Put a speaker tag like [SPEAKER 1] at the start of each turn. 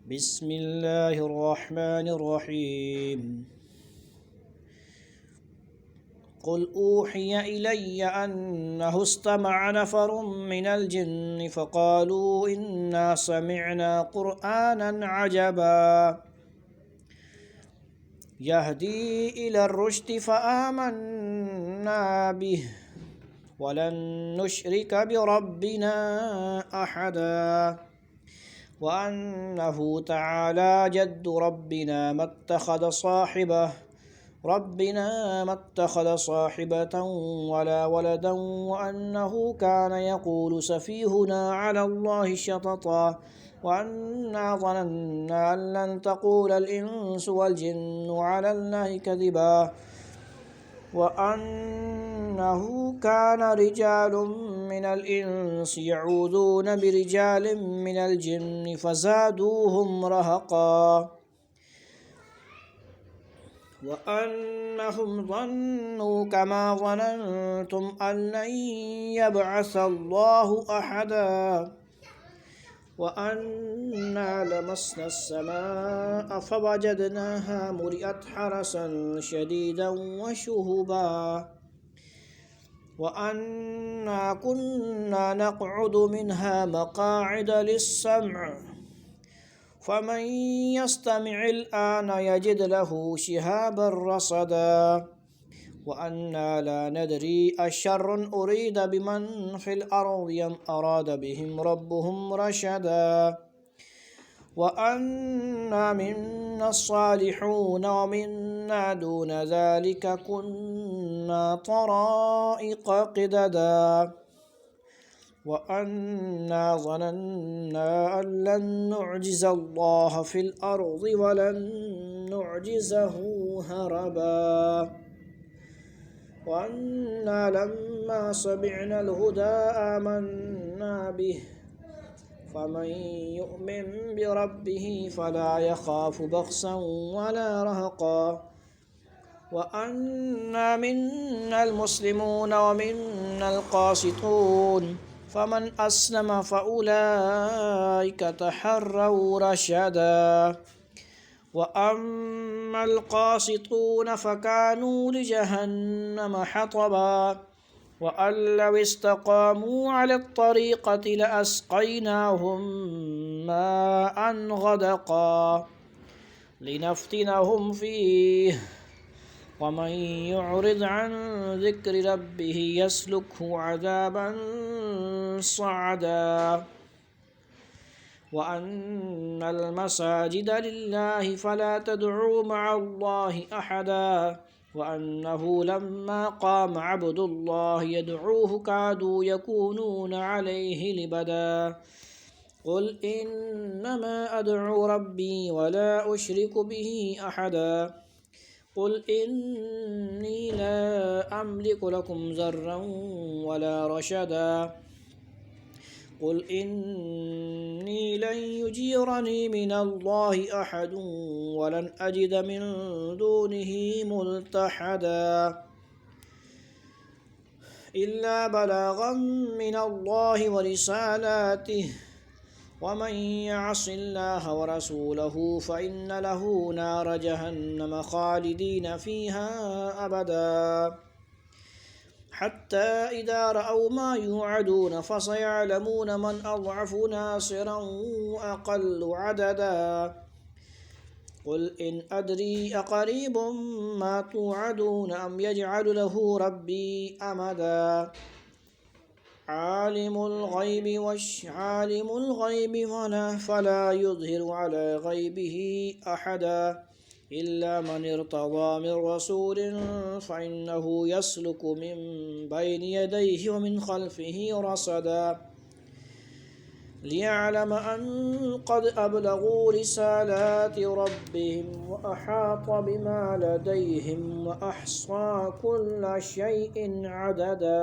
[SPEAKER 1] बिस्मिल्लाहिर्रहमानिर्रहीम। क़ुल ऊहिय इलय्य अन्नहु इस्तमअ नफ़रुम मिनल जिन्नि फ़क़ालू इन्ना समिअना क़ुरआनन अजबा यहदी इलर रुश्दि फ़आमन्ना बिहि वलन नुश्रिक बिरब्बिना अहदा वअन्नहु तआला जद्दु रब्बिना मत्तख़ज़ साहिबतन वला वलदन वअन्नहु कान यक़ूलु सफ़ीहुना अलल्लाहि शतता वअन्ना ज़नन्ना अन लन तक़ूलल इंसु वल जिन्नु अलल्लाहि कज़िबा वअन्नहु कान रिजालुम मिनल इंसि यऊज़ून बिरिजालिम मिनल जिन्नि फ़ज़ादूहुम रहक़ा वअन्नहुम ज़न्नू कमा ज़नन्तुम अन लन यबअसल्लाहु अहदा वअन्ना लमस्ना अस्समाअ फ़वजदनाहा मुलिअत हरसन शदीदन वशुहुबा वअन्ना कुन्ना नक़उदु मिन्हा मक़ाዒद लिस्सम्अ फ़मन यस्तमिअल आन यजिद लहु शिहाबन रसदा वअन्ना ला नदरी अशर्रुन उरीद बिमन फ़िल अर्दि अम अराद बिहिम रब्बुहुम रशदा वअन्ना मिन्ना अस्सालिहून वमिन्ना दून ज़ालिक कुन्ना तराइक़ क़िददा वअन्ना ज़नन्ना अन लन नुअजिज़ल्लाह फ़िल अर्दि वलन नुअजिज़हु हरबा वअन्ना लम्मा समिअनल हुदा आमन्ना बिहि फ़मन युअमिन बिरब्बिहि फ़ला यख़ाफ़ु बख़्सन वला रहक़ा वअन्ना मिन्नल मुस्लिमून वमिन्नल क़ासितून फ़मन अस्लम फ़उलाइक तहर्रव रशदा वअम्मल क़ासितून फ़कानू लिजहन्नम हतबा वअन लव इस्तक़ामू अलत तरीक़ति लअस्क़यनाहुम माअन ग़दक़ा लिनफ़्तिनहुम फ़ीह वमन युअरिज़ अन ज़िक्रि रब्बिहि यसलुकहु अज़ाबन सअदा वअन्नल मसाजिद लिल्लाहि फ़ला तदअू मअल्लाहि अहदा वअन्नहु लम्मा क़ाम अब्दुल्लाहि यदअूहु कादू यकूनून अलैहि लिबदा क़ुल इन्नमा अदअू रब्बी वला उश्रिकु बिहि अहदा क़ुल इन्नी ला अमलिकु लकुम ज़र्रन वला रशदा क़ुल इन्नी लन युजीरनी मिनल्लाहि अहदुन वलन अजिद मिन दूनिहि मुल्तहदा इल्ला बलागन मिनल्लाहि व रिसालातिहि वमन यअसिल्लाह व रसूलहु फ़इन्न लहु नार जहन्नम ख़ालिदीन फ़ीहा अबदा हत्ता इज़ा रअव मा युअदून फ़सयअलमून मन अज़अफ़ु नासिरन व अक़ल्लु अददा क़ुल इन अदरी अक़रीबुम मा तुअदून अम यजअलु लहु रब्बी अमदा आलिमुल ग़ैबि फ़ला युज़हिरु अला ग़ैबिहि अहदा इल्ला मन इर्तज़ा मिन रसूलिन फ़इन्नहु यसलुकु मिन बैनि यदैहि व मिन ख़ल्फ़िहि रसदा लियअलम अन क़द अबलगू रिसालाति रब्बिहिम व अहात बिमा लदैहिम व अहसा कुल्ल शैइन अददा।